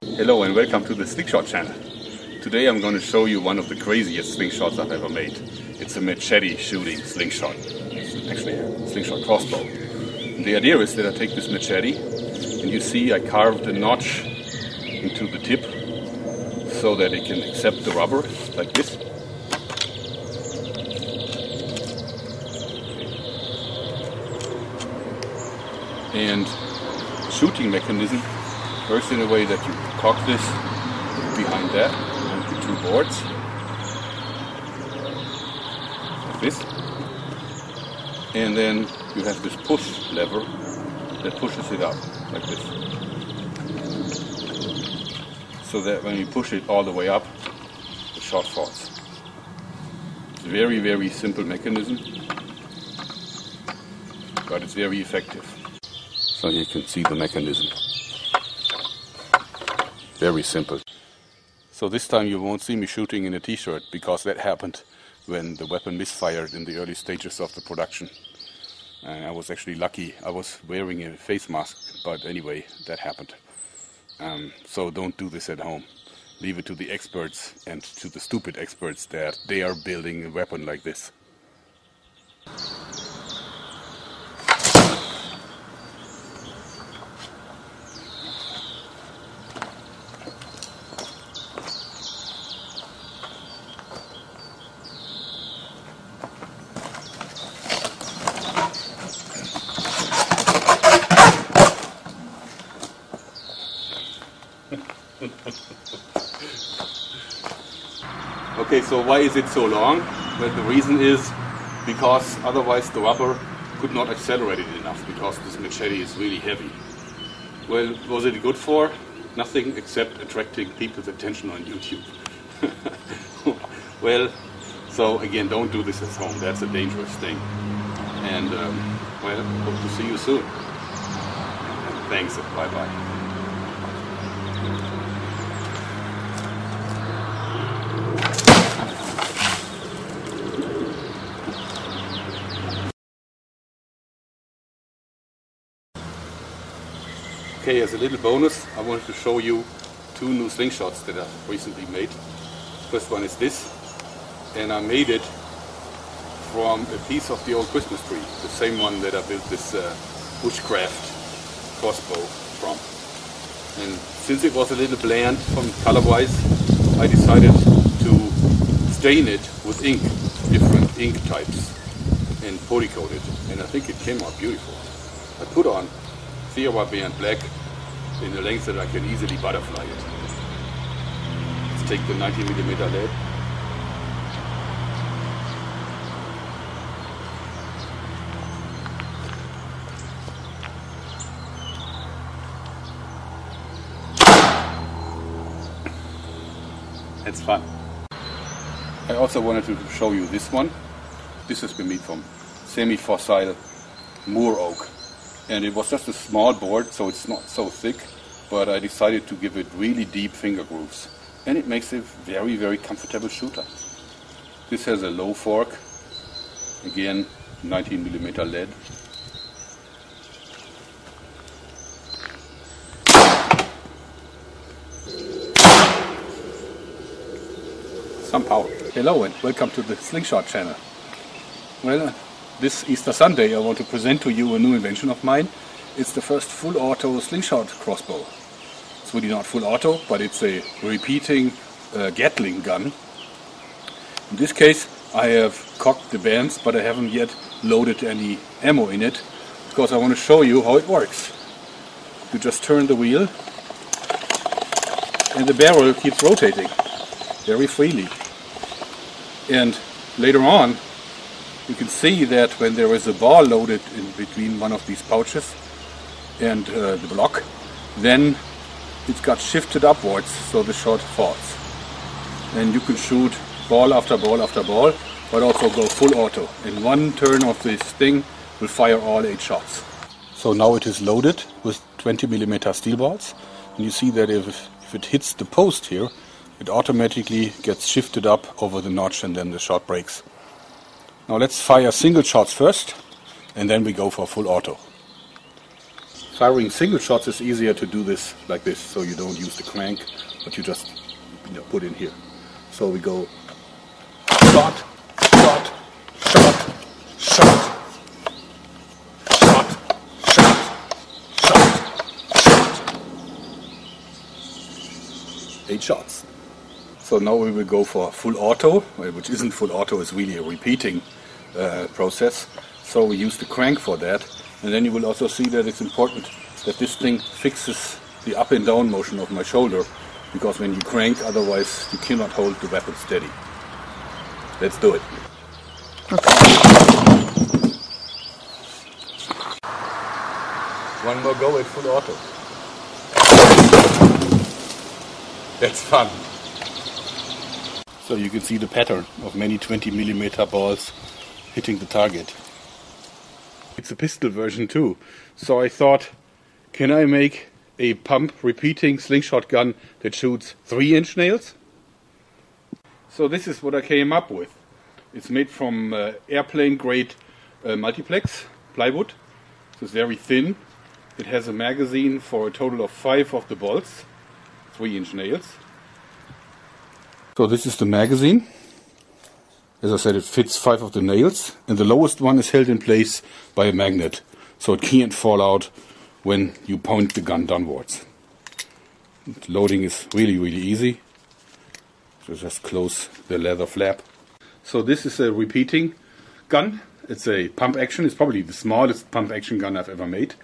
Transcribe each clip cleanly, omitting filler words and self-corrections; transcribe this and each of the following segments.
Hello and welcome to the Slingshot channel. Today I'm going to show you one of the craziest slingshots I've ever made. It's a machete shooting slingshot. It's actually a slingshot crossbow. And the idea is that I take this machete and you see I carved a notch into the tip so that it can accept the rubber like this. And the shooting mechanism works in a way that you cock this behind that and the two boards like this, and then you have this push lever that pushes it up like this, so that when you push it all the way up, the shot falls. It's a very, very simple mechanism, but it's very effective. So you can see the mechanism. Very simple. So this time you won't see me shooting in a t-shirt, because that happened when the weapon misfired in the early stages of the production. And I was actually lucky. I was wearing a face mask, but anyway, that happened. So don't do this at home. Leave it to the experts and to the stupid experts that they are building a weapon like this. Okay, so why is it so long? Well, the reason is because otherwise the rubber could not accelerate it enough, because this machete is really heavy. Well, what was it good for? Nothing except attracting people's attention on YouTube. Well, so again, don't do this at home. That's a dangerous thing. And well, hope to see you soon. And thanks, bye-bye. Okay, as a little bonus, I wanted to show you two new slingshots that I've recently made. First one is this, and I made it from a piece of the old Christmas tree, the same one that I built this bushcraft crossbow from. And since it was a little bland from color-wise, I decided to stain it with ink, different ink types, and polycoat it, and I think it came out beautiful. I put on Sierra Band Black in a length that I can easily butterfly it. Let's take the 90mm lead. It's fun. I also wanted to show you this one. This has been made from semi-fossil moor oak. And it was just a small board, so it's not so thick, but I decided to give it really deep finger grooves. And it makes a very, very comfortable shooter. This has a low fork, again 19mm lead. Some power. Hello and welcome to the Slingshot channel. Well, this Easter Sunday I want to present to you a new invention of mine. It's the first full auto slingshot crossbow. It's really not full auto, but it's a repeating Gatling gun. In this case I have cocked the bands, but I haven't yet loaded any ammo in it, because I want to show you how it works. You just turn the wheel and the barrel keeps rotating very freely. And later on you can see that when there is a ball loaded in between one of these pouches and the block, then it's got shifted upwards so the shot falls. And you can shoot ball after ball after ball, but also go full auto. In one turn of this thing will fire all 8 shots. So now it is loaded with 20mm steel balls, and you see that if it hits the post here, it automatically gets shifted up over the notch and then the shot breaks. Now let's fire single shots first, and then we go for full auto. firing single shots, it's easier to do this like this, so you don't use the crank, but you just put in here. So we go shot, shot, shot, shot, shot, shot, shot, shot. 8 shots. So now we will go for full auto, which isn't full auto, it's really a repeating process. So we use the crank for that, and then you will also see that it's important that this thing fixes the up and down motion of my shoulder, because when you crank, otherwise you cannot hold the weapon steady. Let's do it. Okay. One more go at full auto. That's fun. So you can see the pattern of many 20mm balls hitting the target. It's a pistol version too. So I thought, can I make a pump repeating slingshot gun that shoots 3-inch nails? So this is what I came up with. It's made from airplane grade multiplex plywood. So it's very thin. It has a magazine for a total of 5 of the bolts, 3-inch nails. So this is the magazine. As I said, it fits 5 of the nails, and the lowest one is held in place by a magnet, so it can't fall out when you point the gun downwards. Loading is really, really easy. So just close the leather flap. So this is a repeating gun. It's a pump action. It's probably the smallest pump action gun I've ever made.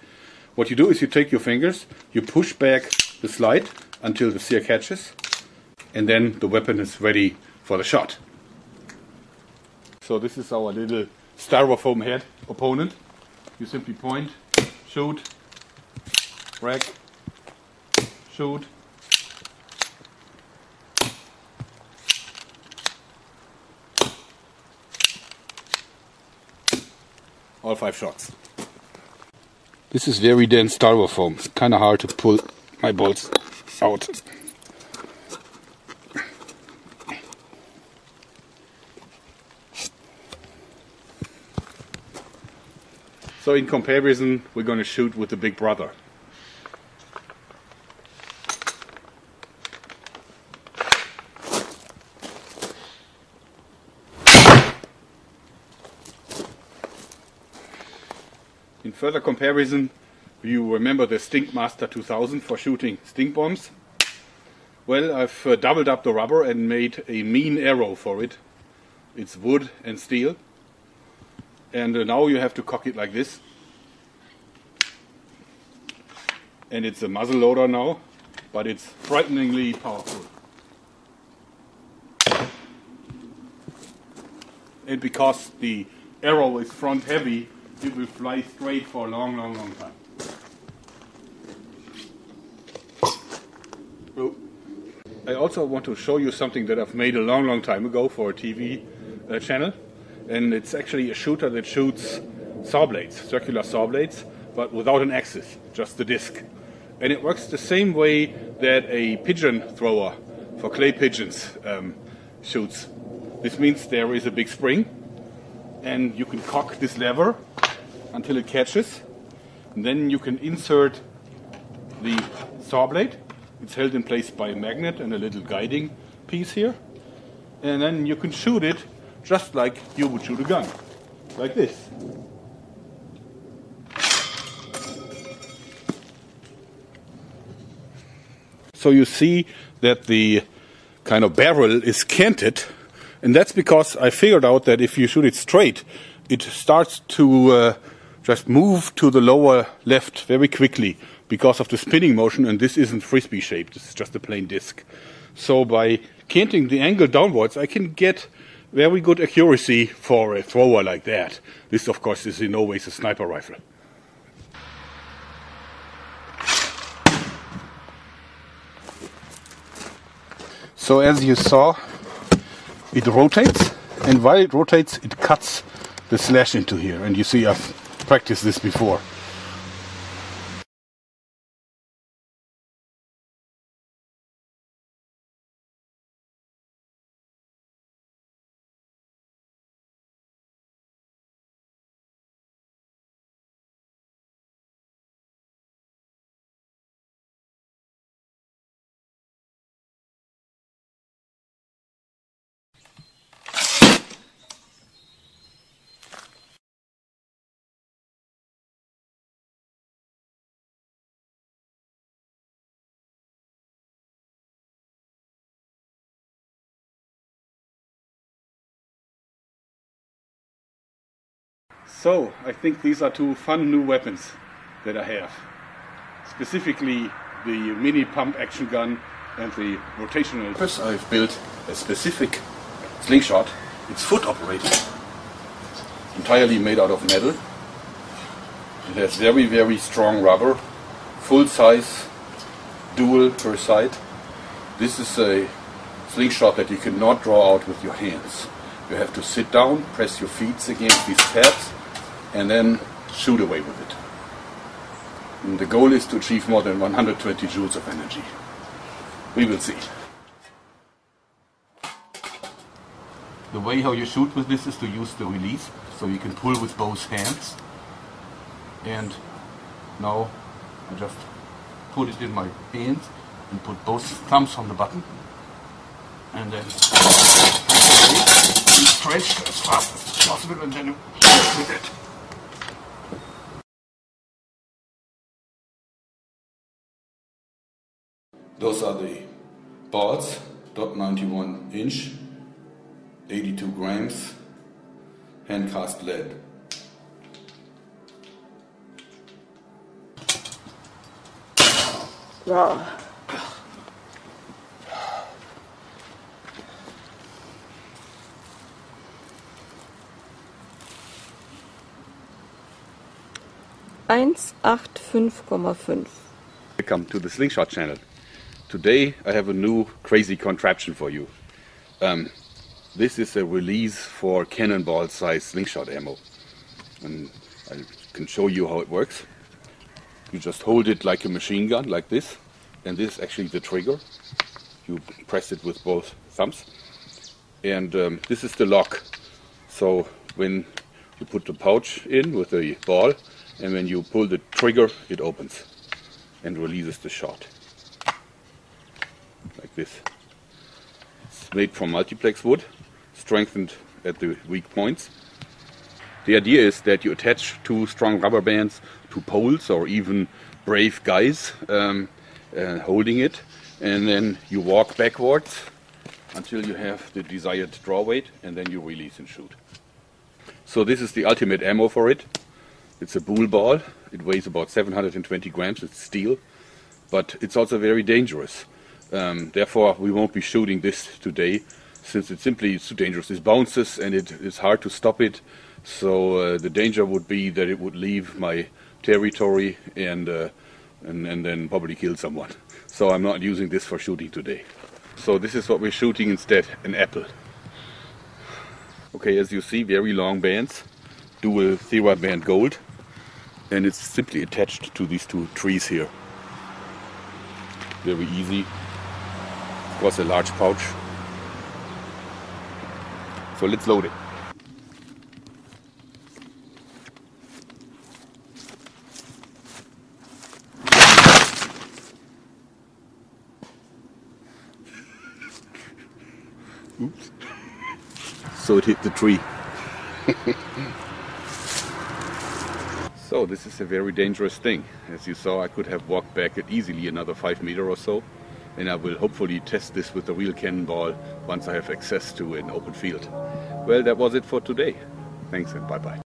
What you do is you take your fingers, you push back the slide until the sear catches, and then the weapon is ready for the shot. So this is our little styrofoam head opponent. You simply point, shoot, rack, shoot. All 5 shots. This is very dense styrofoam. It's kind of hard to pull my bolts out. So in comparison, we're going to shoot with the big brother. In further comparison, you remember the Stinkmaster 2000 for shooting stink bombs? Well, I've doubled up the rubber and made a mean arrow for it. It's wood and steel. And now you have to cock it like this. And it's a muzzle loader now, but it's frighteningly powerful. And because the arrow is front heavy, it will fly straight for a long, long, long time. Oh. I also want to show you something that I've made a long, long time ago for a TV channel. And it's actually a shooter that shoots saw blades, circular saw blades, but without an axis, just the disc. And it works the same way that a pigeon thrower for clay pigeons shoots. This means there is a big spring, and you can cock this lever until it catches. And then you can insert the saw blade. It's held in place by a magnet and a little guiding piece here. And then you can shoot it just like you would shoot a gun, like this. So you see that the kind of barrel is canted, and that's because I figured out that if you shoot it straight, it starts to just move to the lower left very quickly because of the spinning motion, and this isn't frisbee shaped, this is just a plain disc. So by canting the angle downwards, I can get very good accuracy for a thrower like that. This, of course, is in no way a sniper rifle. So as you saw, it rotates, and while it rotates, it cuts the slash into here. And you see, I've practiced this before. So, I think these are two fun new weapons that I have. Specifically the mini pump action gun and the rotational. First, I've built a specific slingshot. It's foot operated, entirely made out of metal. It has very, very strong rubber, full size, dual per side. This is a slingshot that you cannot draw out with your hands. You have to sit down, press your feet against these pads, and then shoot away with it. And the goal is to achieve more than 120 joules of energy. We will see. The way how you shoot with this is to use the release, so you can pull with both hands. And now I just put it in my hands and put both thumbs on the button, and then stretch as fast as possible, and then shoot with it. Those are the balls, .91 inch, 82 grams, hand cast lead. Wow. Welcome to the Slingshot channel. Today I have a new crazy contraption for you. This is a release for cannonball size slingshot ammo. And I can show you how it works. You just hold it like a machine gun, like this. And this is actually the trigger. You press it with both thumbs. And this is the lock. So when you put the pouch in with the ball, and when you pull the trigger, it opens and releases the shot. Like this. It's made from multiplex wood, strengthened at the weak points. The idea is that you attach two strong rubber bands to poles or even brave guys holding it, and then you walk backwards until you have the desired draw weight, and then you release and shoot. So this is the ultimate ammo for it. It's a bull ball. It weighs about 720 grams. It's steel, but it's also very dangerous. Therefore, we won't be shooting this today, since it's too dangerous. It bounces and it is hard to stop it. So the danger would be that it would leave my territory and then probably kill someone. So I'm not using this for shooting today. So this is what we're shooting instead, an apple. Okay, as you see, very long bands, dual TheraBand gold, and it's simply attached to these two trees here. Very easy. Of course, a large pouch. So let's load it. Oops. So it hit the tree. So this is a very dangerous thing. As you saw, I could have walked back it easily another 5 meters or so, and I will hopefully test this with a real cannonball once I have access to an open field. Well, that was it for today. Thanks and bye-bye.